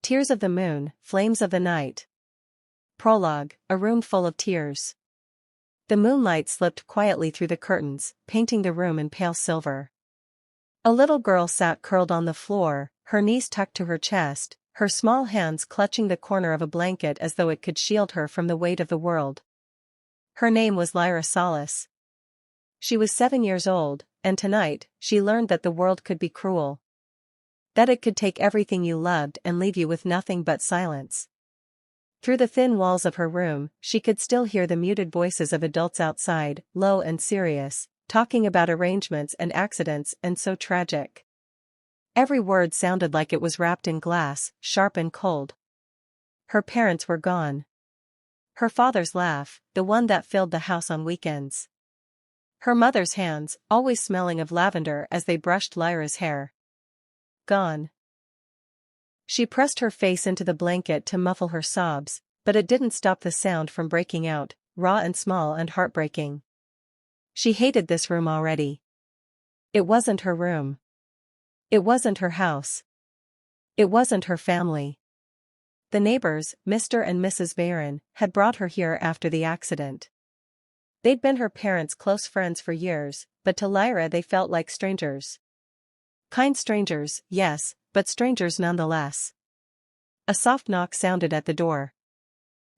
Tears of the Moon, Flames of the Night. Prologue, a room full of tears. The moonlight slipped quietly through the curtains, painting the room in pale silver. A little girl sat curled on the floor, her knees tucked to her chest, her small hands clutching the corner of a blanket as though it could shield her from the weight of the world. Her name was Lyra Solace. She was 7 years old, and tonight, she learned that the world could be cruel. That it could take everything you loved and leave you with nothing but silence. Through the thin walls of her room, she could still hear the muted voices of adults outside, low and serious, talking about arrangements and accidents and so tragic. Every word sounded like it was wrapped in glass, sharp and cold. Her parents were gone. Her father's laugh, the one that filled the house on weekends. Her mother's hands, always smelling of lavender as they brushed Lyra's hair. Gone. She pressed her face into the blanket to muffle her sobs, but it didn't stop the sound from breaking out, raw and small and heartbreaking. She hated this room already. It wasn't her room. It wasn't her house. It wasn't her family. The neighbors, Mr. and Mrs. Barron, had brought her here after the accident. They'd been her parents' close friends for years, but to Lyra they felt like strangers. Kind strangers, yes, but strangers nonetheless. A soft knock sounded at the door.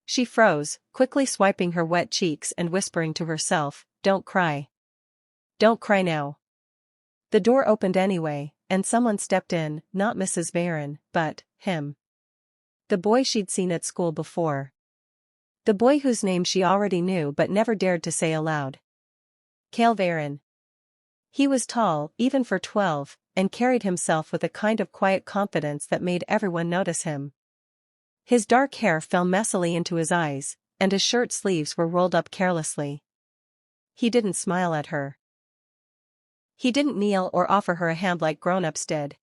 She froze, quickly swiping her wet cheeks and whispering to herself, "Don't cry. Don't cry now." The door opened anyway, and someone stepped in, not Mrs. Barron, but him. The boy she'd seen at school before. The boy whose name she already knew but never dared to say aloud. Cale Barron. He was tall, even for 12, and carried himself with a kind of quiet confidence that made everyone notice him. His dark hair fell messily into his eyes, and his shirt sleeves were rolled up carelessly. He didn't smile at her. He didn't kneel or offer her a hand like grown-ups did.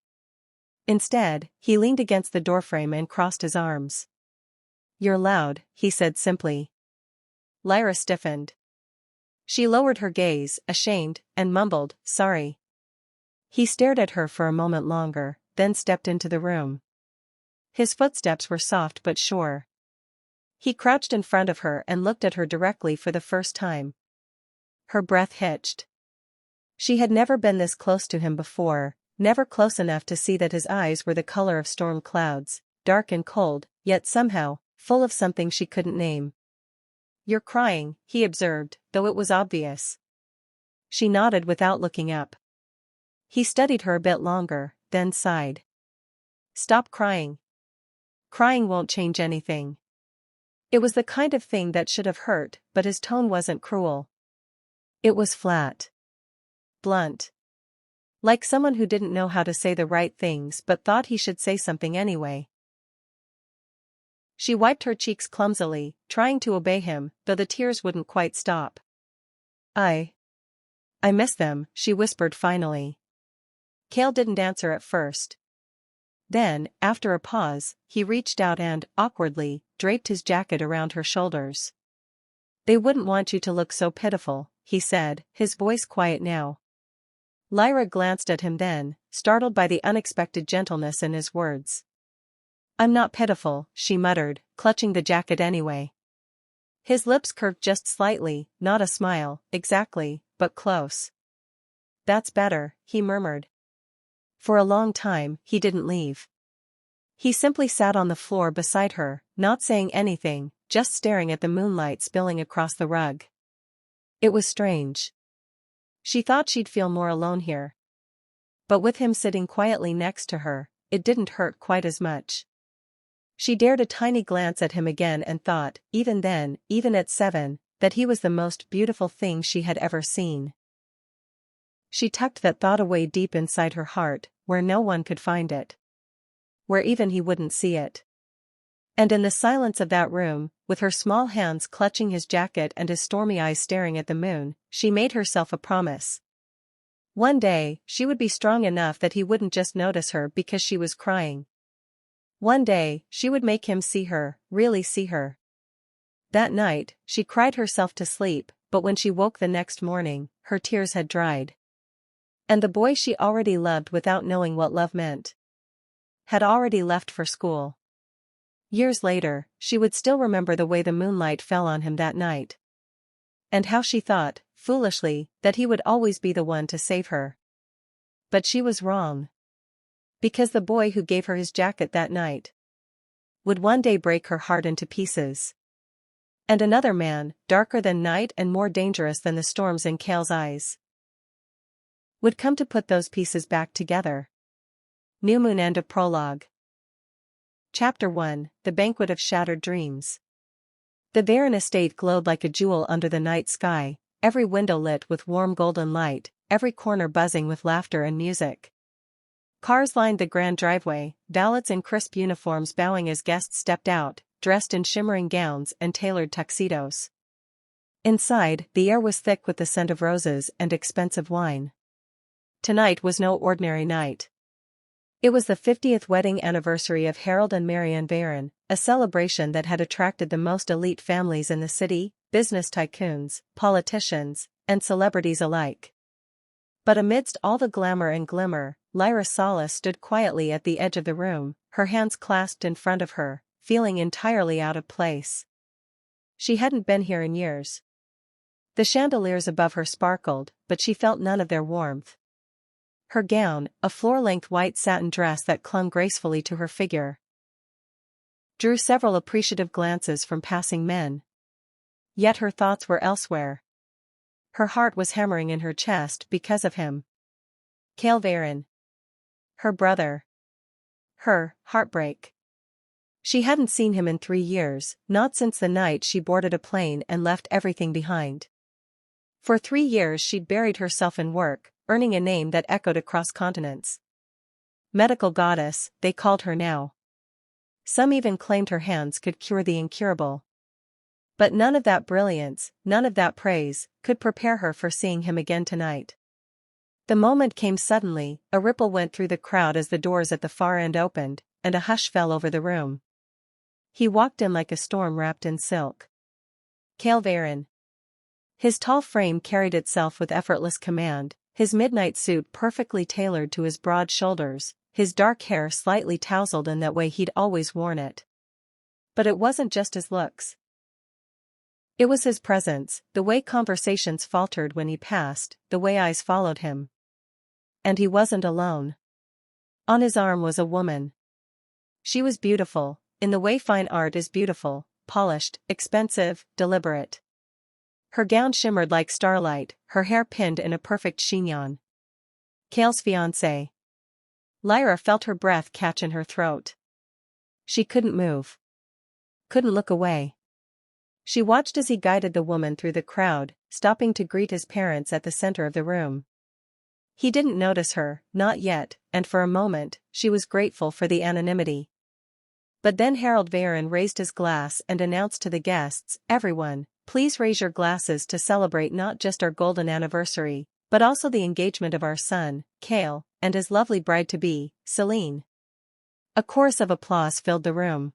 Instead, he leaned against the doorframe and crossed his arms. "You're loud," he said simply. Lyra stiffened. She lowered her gaze, ashamed, and mumbled, "Sorry." He stared at her for a moment longer, then stepped into the room. His footsteps were soft but sure. He crouched in front of her and looked at her directly for the first time. Her breath hitched. She had never been this close to him before, never close enough to see that his eyes were the color of storm clouds, dark and cold, yet somehow, full of something she couldn't name. "You're crying," he observed, though it was obvious. She nodded without looking up. He studied her a bit longer, then sighed. "Stop crying. Crying won't change anything." It was the kind of thing that should have hurt, but his tone wasn't cruel. It was flat. Blunt. Like someone who didn't know how to say the right things but thought he should say something anyway. She wiped her cheeks clumsily, trying to obey him, though the tears wouldn't quite stop. I miss them," she whispered finally. Cale didn't answer at first. Then, after a pause, he reached out and, awkwardly, draped his jacket around her shoulders. "They wouldn't want you to look so pitiful," he said, his voice quiet now. Lyra glanced at him then, startled by the unexpected gentleness in his words. "I'm not pitiful," she muttered, clutching the jacket anyway. His lips curved just slightly, not a smile, exactly, but close. "That's better," he murmured. For a long time, he didn't leave. He simply sat on the floor beside her, not saying anything, just staring at the moonlight spilling across the rug. It was strange. She thought she'd feel more alone here. But with him sitting quietly next to her, it didn't hurt quite as much. She dared a tiny glance at him again and thought, even then, even at 7, that he was the most beautiful thing she had ever seen. She tucked that thought away deep inside her heart, where no one could find it. Where even he wouldn't see it. And in the silence of that room, with her small hands clutching his jacket and his stormy eyes staring at the moon, she made herself a promise. One day, she would be strong enough that he wouldn't just notice her because she was crying. One day, she would make him see her, really see her. That night, she cried herself to sleep, but when she woke the next morning, her tears had dried. And the boy she already loved without knowing what love meant had already left for school. Years later, she would still remember the way the moonlight fell on him that night. And how she thought, foolishly, that he would always be the one to save her. But she was wrong. Because the boy who gave her his jacket that night would one day break her heart into pieces. And another man, darker than night and more dangerous than the storms in Cale's eyes, would come to put those pieces back together. New Moon. End of prologue. Chapter 1, The Banquet of Shattered Dreams. The Varon estate glowed like a jewel under the night sky, every window lit with warm golden light, every corner buzzing with laughter and music. Cars lined the grand driveway, valets in crisp uniforms bowing as guests stepped out, dressed in shimmering gowns and tailored tuxedos. Inside, the air was thick with the scent of roses and expensive wine. Tonight was no ordinary night. It was the 50th wedding anniversary of Harold and Marianne Varon, a celebration that had attracted the most elite families in the city, business tycoons, politicians, and celebrities alike. But amidst all the glamour and glimmer, Lyra Sala stood quietly at the edge of the room, her hands clasped in front of her, feeling entirely out of place. She hadn't been here in years. The chandeliers above her sparkled, but she felt none of their warmth. Her gown, a floor-length white satin dress that clung gracefully to her figure, drew several appreciative glances from passing men. Yet her thoughts were elsewhere. Her heart was hammering in her chest because of him. Cale Varon. Her brother. Her heartbreak. She hadn't seen him in 3 years, not since the night she boarded a plane and left everything behind. For 3 years she'd buried herself in work, earning a name that echoed across continents. Medical goddess, they called her now. Some even claimed her hands could cure the incurable. But none of that brilliance, none of that praise, could prepare her for seeing him again tonight. The moment came suddenly, a ripple went through the crowd as the doors at the far end opened, and a hush fell over the room. He walked in like a storm wrapped in silk. Cale Varon. His tall frame carried itself with effortless command, his midnight suit perfectly tailored to his broad shoulders, his dark hair slightly tousled in that way he'd always worn it. But it wasn't just his looks. It was his presence, the way conversations faltered when he passed, the way eyes followed him. And he wasn't alone. On his arm was a woman. She was beautiful, in the way fine art is beautiful, polished, expensive, deliberate. Her gown shimmered like starlight, her hair pinned in a perfect chignon. Cale's fiancé. Lyra felt her breath catch in her throat. She couldn't move. Couldn't look away. She watched as he guided the woman through the crowd, stopping to greet his parents at the center of the room. He didn't notice her, not yet, and for a moment, she was grateful for the anonymity. But then Harold Varon raised his glass and announced to the guests, "Everyone, please raise your glasses to celebrate not just our golden anniversary, but also the engagement of our son, Cale, and his lovely bride-to-be, Celine." A chorus of applause filled the room.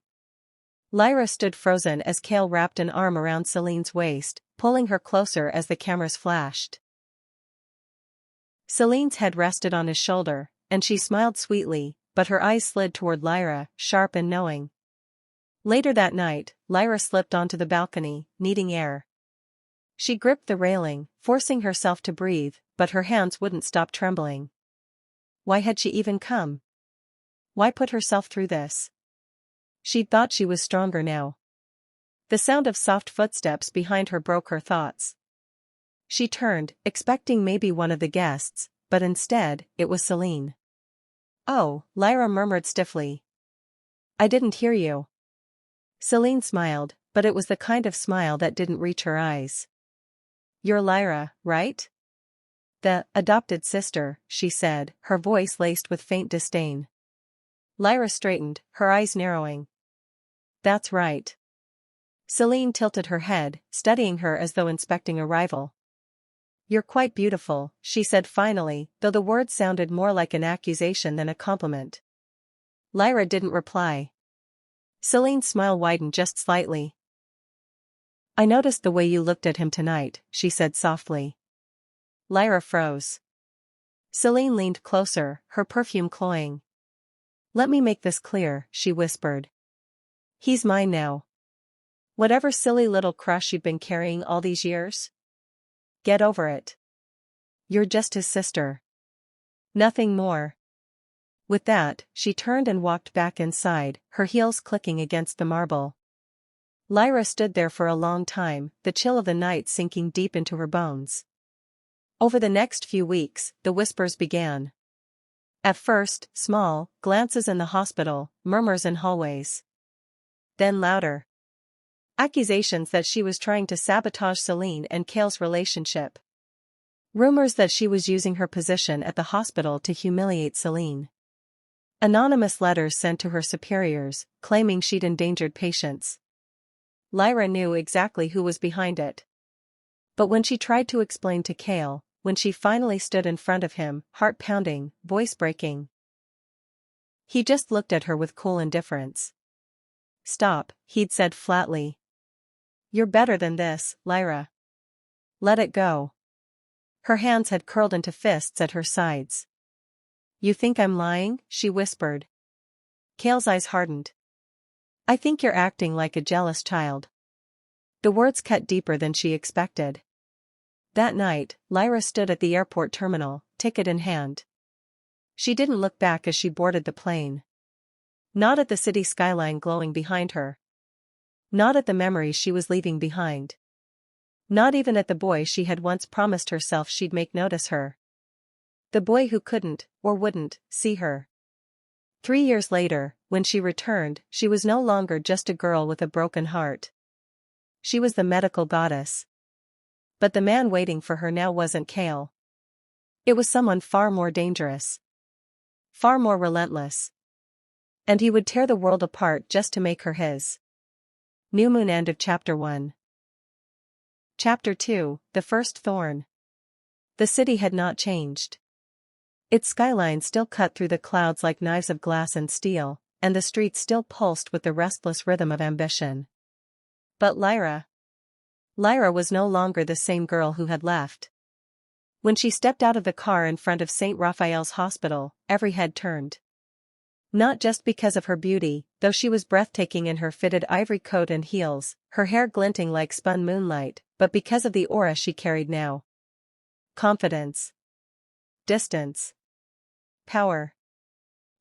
Lyra stood frozen as Cale wrapped an arm around Celine's waist, pulling her closer as the cameras flashed. Celine's head rested on his shoulder, and she smiled sweetly, but her eyes slid toward Lyra, sharp and knowing. Later that night, Lyra slipped onto the balcony, needing air. She gripped the railing, forcing herself to breathe, but her hands wouldn't stop trembling. Why had she even come? Why put herself through this? She'd thought she was stronger now. The sound of soft footsteps behind her broke her thoughts. She turned, expecting maybe one of the guests, but instead, it was Celine. "Oh," Lyra murmured stiffly. "I didn't hear you." Celine smiled, but it was the kind of smile that didn't reach her eyes. "You're Lyra, right?" "The adopted sister," she said, her voice laced with faint disdain. Lyra straightened, her eyes narrowing. "That's right." Celine tilted her head, studying her as though inspecting a rival. "You're quite beautiful," she said finally, though the words sounded more like an accusation than a compliment. Lyra didn't reply. Celine's smile widened just slightly. "I noticed the way you looked at him tonight," she said softly. Lyra froze. Celine leaned closer, her perfume cloying. "Let me make this clear," she whispered. He's mine now. Whatever silly little crush you've been carrying all these years? Get over it. You're just his sister. Nothing more. With that, she turned and walked back inside, her heels clicking against the marble. Lyra stood there for a long time, the chill of the night sinking deep into her bones. Over the next few weeks, the whispers began. At first, small, glances in the hospital, murmurs in hallways. Then louder. Accusations that she was trying to sabotage Celine and Cale's relationship. Rumors that she was using her position at the hospital to humiliate Celine. Anonymous letters sent to her superiors, claiming she'd endangered patients. Lyra knew exactly who was behind it. But when she tried to explain to Cale, when she finally stood in front of him, heart pounding, voice breaking, he just looked at her with cool indifference. Stop, he'd said flatly. You're better than this, Lyra. Let it go. Her hands had curled into fists at her sides. You think I'm lying? She whispered. Cale's eyes hardened. I think you're acting like a jealous child. The words cut deeper than she expected. That night, Lyra stood at the airport terminal, ticket in hand. She didn't look back as she boarded the plane. Not at the city skyline glowing behind her. Not at the memories she was leaving behind. Not even at the boy she had once promised herself she'd make notice her. The boy who couldn't, or wouldn't, see her. 3 years later, when she returned, she was no longer just a girl with a broken heart. She was the medical goddess. But the man waiting for her now wasn't Cale. It was someone far more dangerous. Far more relentless. And he would tear the world apart just to make her his. New Moon. End of Chapter 1. Chapter 2, The First Thorn. The city had not changed. Its skyline still cut through the clouds like knives of glass and steel, and the streets still pulsed with the restless rhythm of ambition. But Lyra was no longer the same girl who had left. When she stepped out of the car in front of St. Raphael's Hospital, every head turned. Not just because of her beauty, though she was breathtaking in her fitted ivory coat and heels, her hair glinting like spun moonlight, but because of the aura she carried now. Confidence. Distance. Power.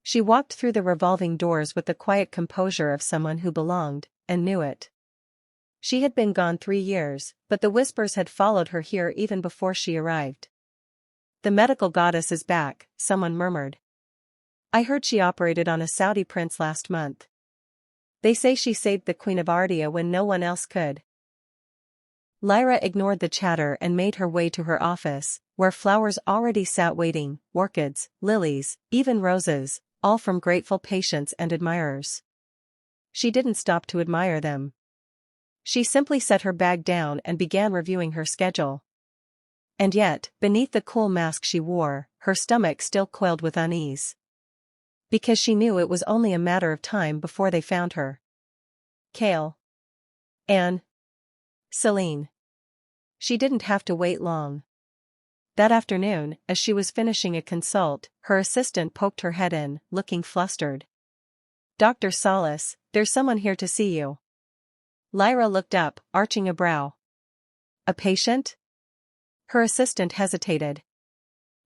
She walked through the revolving doors with the quiet composure of someone who belonged, and knew it. She had been gone 3 years, but the whispers had followed her here even before she arrived. The medical goddess is back, someone murmured. I heard she operated on a Saudi prince last month. They say she saved the Queen of Ardia when no one else could. Lyra ignored the chatter and made her way to her office, where flowers already sat waiting, orchids, lilies, even roses, all from grateful patients and admirers. She didn't stop to admire them. She simply set her bag down and began reviewing her schedule. And yet, beneath the cool mask she wore, her stomach still quailed with unease. Because she knew it was only a matter of time before they found her. Cale. Anne. Celine. She didn't have to wait long. That afternoon, as she was finishing a consult, her assistant poked her head in, looking flustered. Dr. Salas, there's someone here to see you. Lyra looked up, arching a brow. A patient? Her assistant hesitated.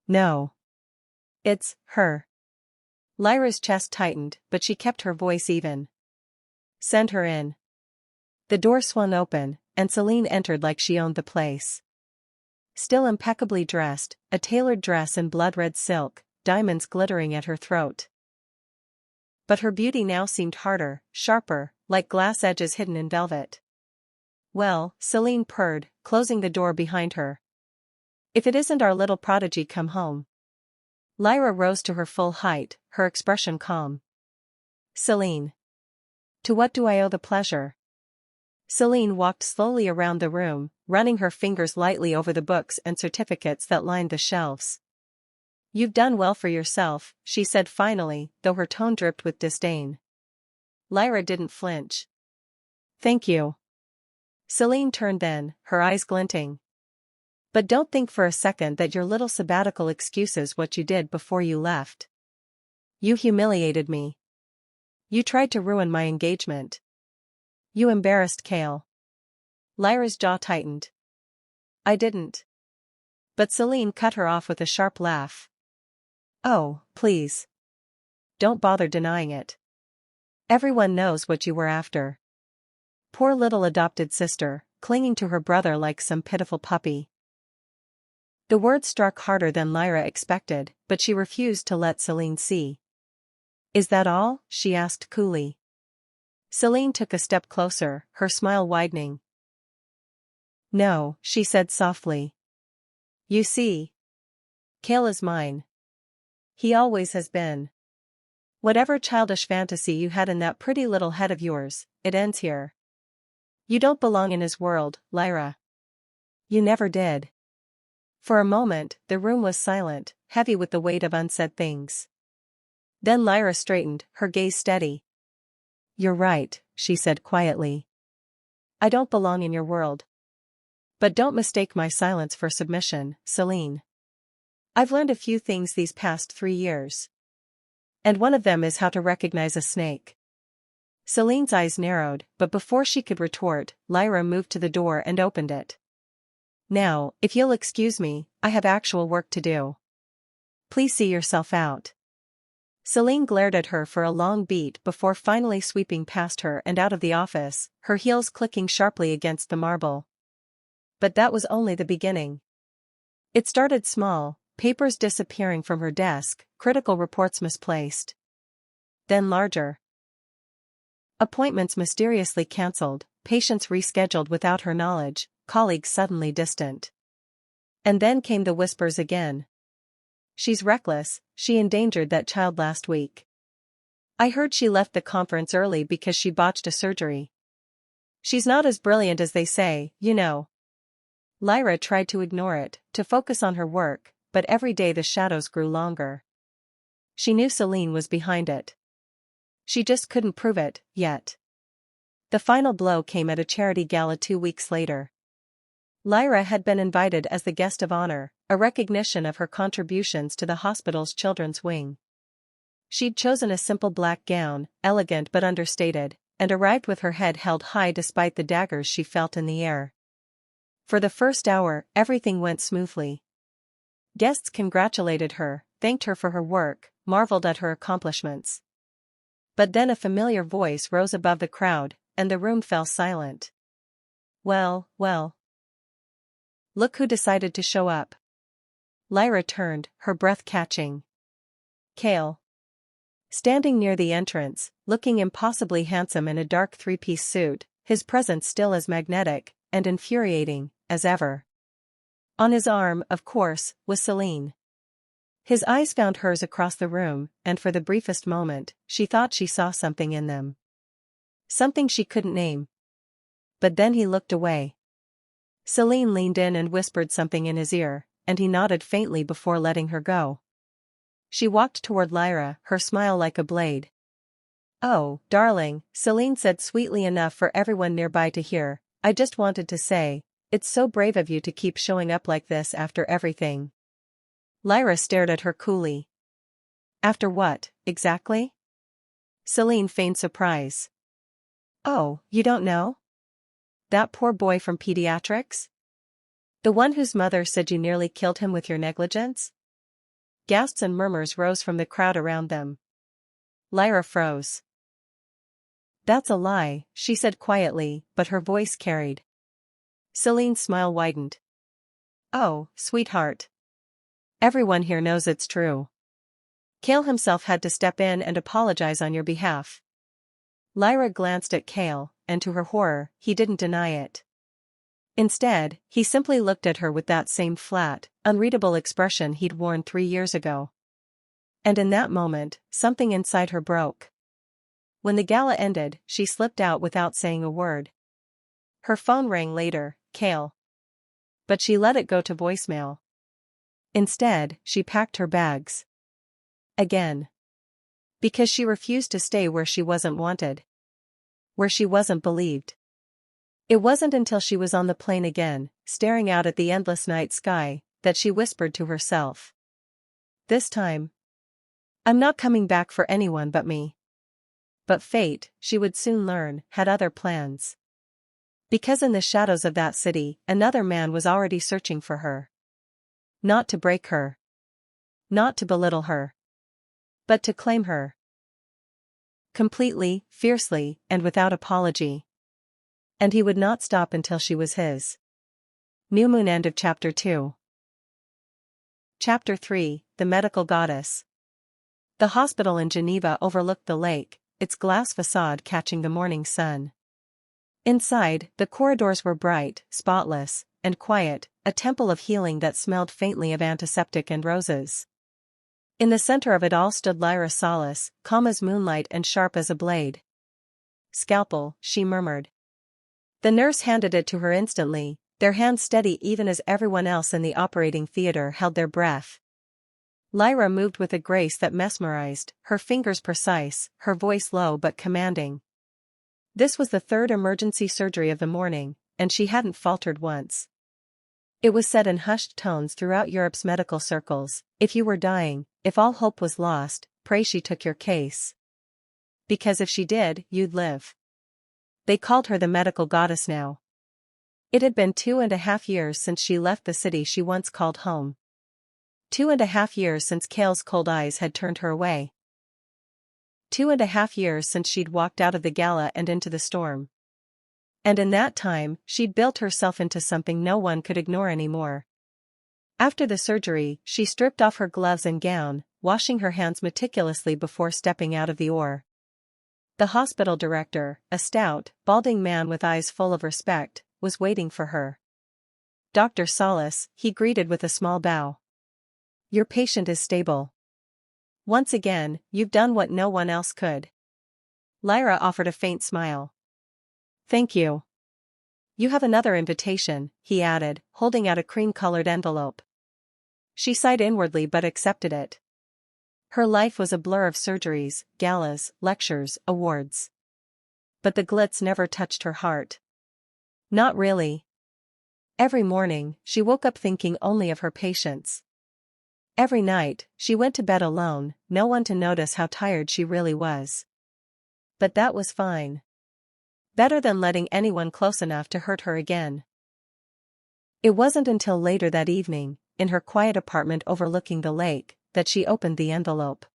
No. It's her. Lyra's chest tightened, but she kept her voice even. Send her in. The door swung open, and Celine entered like she owned the place. Still impeccably dressed, a tailored dress in blood-red silk, diamonds glittering at her throat. But her beauty now seemed harder, sharper, like glass edges hidden in velvet. Well, Celine purred, closing the door behind her. If it isn't our little prodigy come home. Lyra rose to her full height, her expression calm. Celine. To what do I owe the pleasure? Celine walked slowly around the room, running her fingers lightly over the books and certificates that lined the shelves. You've done well for yourself, she said finally, though her tone dripped with disdain. Lyra didn't flinch. Thank you. Celine turned then, her eyes glinting. But don't think for a second that your little sabbatical excuses what you did before you left. You humiliated me. You tried to ruin my engagement. You embarrassed Kale. Lyra's jaw tightened. I didn't. But Celine cut her off with a sharp laugh. Oh, please. Don't bother denying it. Everyone knows what you were after. Poor little adopted sister, clinging to her brother like some pitiful puppy. The words struck harder than Lyra expected, but she refused to let Celine see. Is that all? She asked coolly. Celine took a step closer, her smile widening. No, she said softly. You see. Kale is mine. He always has been. Whatever childish fantasy you had in that pretty little head of yours, it ends here. You don't belong in his world, Lyra. You never did. For a moment, the room was silent, heavy with the weight of unsaid things. Then Lyra straightened, her gaze steady. You're right, she said quietly. I don't belong in your world. But don't mistake my silence for submission, Celine. I've learned a few things these past 3 years. And one of them is how to recognize a snake. Celine's eyes narrowed, but before she could retort, Lyra moved to the door and opened it. Now, if you'll excuse me, I have actual work to do. Please see yourself out. Celine glared at her for a long beat before finally sweeping past her and out of the office, her heels clicking sharply against the marble. But that was only the beginning. It started small, papers disappearing from her desk, critical reports misplaced. Then larger. Appointments mysteriously cancelled, patients rescheduled without her knowledge, colleagues suddenly distant. And then came the whispers again. She's reckless, she endangered that child last week. I heard she left the conference early because she botched a surgery. She's not as brilliant as they say, you know. Lyra tried to ignore it, to focus on her work, but every day the shadows grew longer. She knew Celine was behind it. She just couldn't prove it, yet. The final blow came at a charity gala 2 weeks later. Lyra had been invited as the guest of honor, a recognition of her contributions to the hospital's children's wing. She'd chosen a simple black gown, elegant but understated, and arrived with her head held high despite the daggers she felt in the air. For the first hour, everything went smoothly. Guests congratulated her, thanked her for her work, marveled at her accomplishments. But then a familiar voice rose above the crowd, and the room fell silent. Well, well. Look who decided to show up. Lyra turned, her breath catching. Kale. Standing near the entrance, looking impossibly handsome in a dark 3-piece suit, his presence still as magnetic, and infuriating, as ever. On his arm, of course, was Celine. His eyes found hers across the room, and for the briefest moment, she thought she saw something in them. Something she couldn't name. But then he looked away. Celine leaned in and whispered something in his ear, and he nodded faintly before letting her go. She walked toward Lyra, her smile like a blade. Oh, darling, Celine said sweetly enough for everyone nearby to hear, I just wanted to say, it's so brave of you to keep showing up like this after everything. Lyra stared at her coolly. After what, exactly? Celine feigned surprise. Oh, you don't know? That poor boy from pediatrics? The one whose mother said you nearly killed him with your negligence? Gasps and murmurs rose from the crowd around them. Lyra froze. That's a lie, she said quietly, but her voice carried. Celine's smile widened. Oh, sweetheart. Everyone here knows it's true. Kale himself had to step in and apologize on your behalf. Lyra glanced at Kale, and to her horror, he didn't deny it. Instead, he simply looked at her with that same flat, unreadable expression he'd worn 3 years ago. And in that moment, something inside her broke. When the gala ended, she slipped out without saying a word. Her phone rang later, Kale. But she let it go to voicemail. Instead, she packed her bags. Again. Because she refused to stay where she wasn't wanted. Where she wasn't believed. It wasn't until she was on the plane again, staring out at the endless night sky, that she whispered to herself. This time. I'm not coming back for anyone but me. But fate, she would soon learn, had other plans. Because in the shadows of that city, another man was already searching for her. Not to break her. Not to belittle her. But to claim her. Completely, fiercely, and without apology. And he would not stop until she was his. New Moon. End of Chapter 2. Chapter 3, The Medical Goddess. The hospital in Geneva overlooked the lake, its glass facade catching the morning sun. Inside, the corridors were bright, spotless, and quiet, a temple of healing that smelled faintly of antiseptic and roses. In the center of it all stood Lyra Salas, calm as moonlight and sharp as a blade. "Scalpel," she murmured. The nurse handed it to her instantly, their hands steady even as everyone else in the operating theater held their breath. Lyra moved with a grace that mesmerized, her fingers precise, her voice low but commanding. This was the third emergency surgery of the morning, and she hadn't faltered once. It was said in hushed tones throughout Europe's medical circles, if you were dying, if all hope was lost, pray she took your case. Because if she did, you'd live. They called her the medical goddess now. It had been 2.5 years since she left the city she once called home. 2.5 years since Cale's cold eyes had turned her away. 2.5 years since she'd walked out of the gala and into the storm. And in that time, she'd built herself into something no one could ignore anymore. After the surgery, she stripped off her gloves and gown, washing her hands meticulously before stepping out of the OR. The hospital director, a stout, balding man with eyes full of respect, was waiting for her. "Dr. Salas," he greeted with a small bow. "Your patient is stable. Once again, you've done what no one else could." Lyra offered a faint smile. "Thank you. You have another invitation," he added, holding out a cream-colored envelope. She sighed inwardly but accepted it. Her life was a blur of surgeries, galas, lectures, awards. But the glitz never touched her heart. Not really. Every morning, she woke up thinking only of her patients. Every night, she went to bed alone, no one to notice how tired she really was. But that was fine. Better than letting anyone close enough to hurt her again. It wasn't until later that evening, in her quiet apartment overlooking the lake, that she opened the envelope.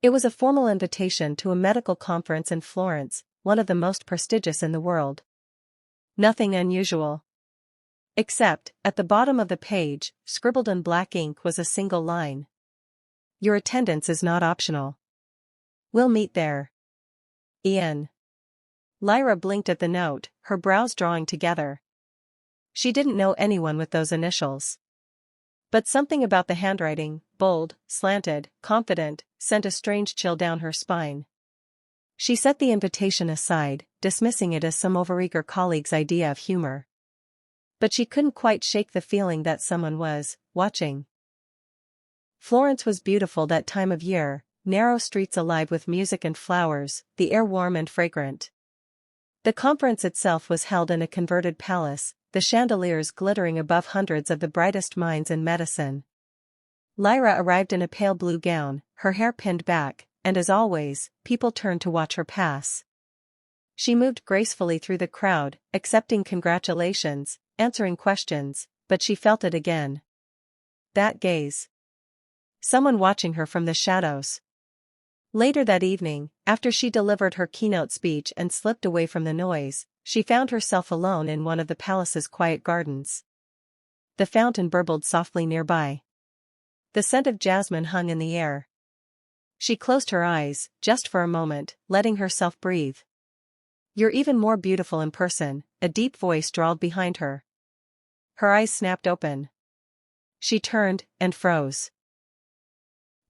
It was a formal invitation to a medical conference in Florence, one of the most prestigious in the world. Nothing unusual. Except, at the bottom of the page, scribbled in black ink was a single line. "Your attendance is not optional. We'll meet there. Ian." Lyra blinked at the note, her brows drawing together. She didn't know anyone with those initials. But something about the handwriting, bold, slanted, confident, sent a strange chill down her spine. She set the invitation aside, dismissing it as some overeager colleague's idea of humor. But she couldn't quite shake the feeling that someone was watching. Florence was beautiful that time of year, narrow streets alive with music and flowers, the air warm and fragrant. The conference itself was held in a converted palace, the chandeliers glittering above hundreds of the brightest minds in medicine. Lyra arrived in a pale blue gown, her hair pinned back, and as always, people turned to watch her pass. She moved gracefully through the crowd, accepting congratulations, answering questions, but she felt it again. That gaze. Someone watching her from the shadows. Later that evening, after she delivered her keynote speech and slipped away from the noise, she found herself alone in one of the palace's quiet gardens. The fountain burbled softly nearby. The scent of jasmine hung in the air. She closed her eyes, just for a moment, letting herself breathe. "You're even more beautiful in person," a deep voice drawled behind her. Her eyes snapped open. She turned, and froze.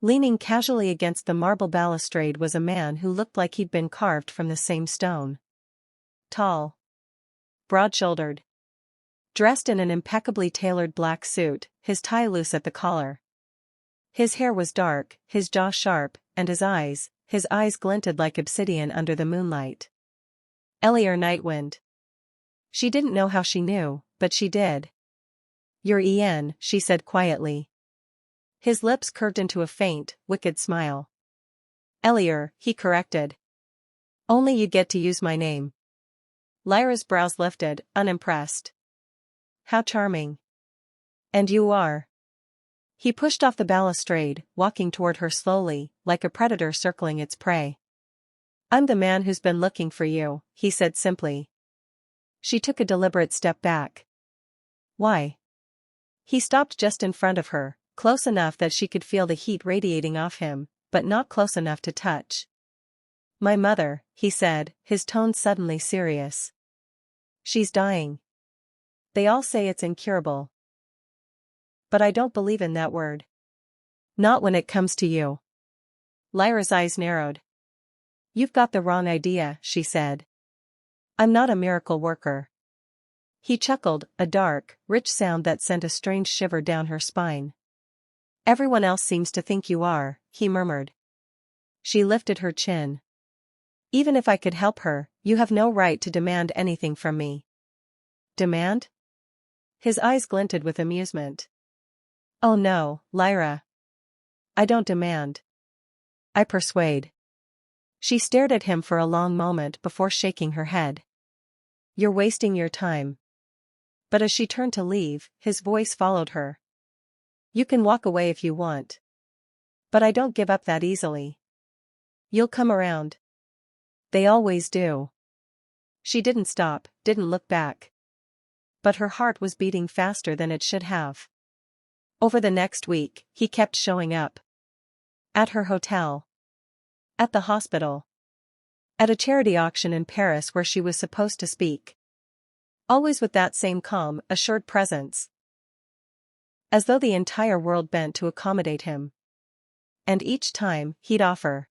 Leaning casually against the marble balustrade was a man who looked like he'd been carved from the same stone. Tall. Broad-shouldered. Dressed in an impeccably tailored black suit, his tie loose at the collar. His hair was dark, his jaw sharp, and his eyes glinted like obsidian under the moonlight. Elier Nightwind. She didn't know how she knew, but she did. "You're Ian," she said quietly. His lips curved into a faint, wicked smile. "Elier," he corrected. Only you get to use my name. Lyra's brows lifted, unimpressed. How charming. And you are. He pushed off the balustrade, walking toward her slowly, like a predator circling its prey. I'm the man who's been looking for you, he said simply. She took a deliberate step back. Why? He stopped just in front of her, close enough that she could feel the heat radiating off him, but not close enough to touch. My mother, he said, his tone suddenly serious. She's dying. They all say it's incurable. But I don't believe in that word. Not when it comes to you. Lyra's eyes narrowed. You've got the wrong idea, she said. I'm not a miracle worker. He chuckled, a dark, rich sound that sent a strange shiver down her spine. Everyone else seems to think you are, he murmured. She lifted her chin. Even if I could help her, you have no right to demand anything from me. Demand? His eyes glinted with amusement. Oh no, Lyra. I don't demand. I persuade. She stared at him for a long moment before shaking her head. You're wasting your time. But as she turned to leave, his voice followed her. You can walk away if you want. But I don't give up that easily. You'll come around. They always do. She didn't stop, didn't look back. But her heart was beating faster than it should have. Over the next week, he kept showing up. At her hotel. At the hospital. At a charity auction in Paris where she was supposed to speak. Always with that same calm, assured presence. As though the entire world bent to accommodate him. And each time, he'd offer.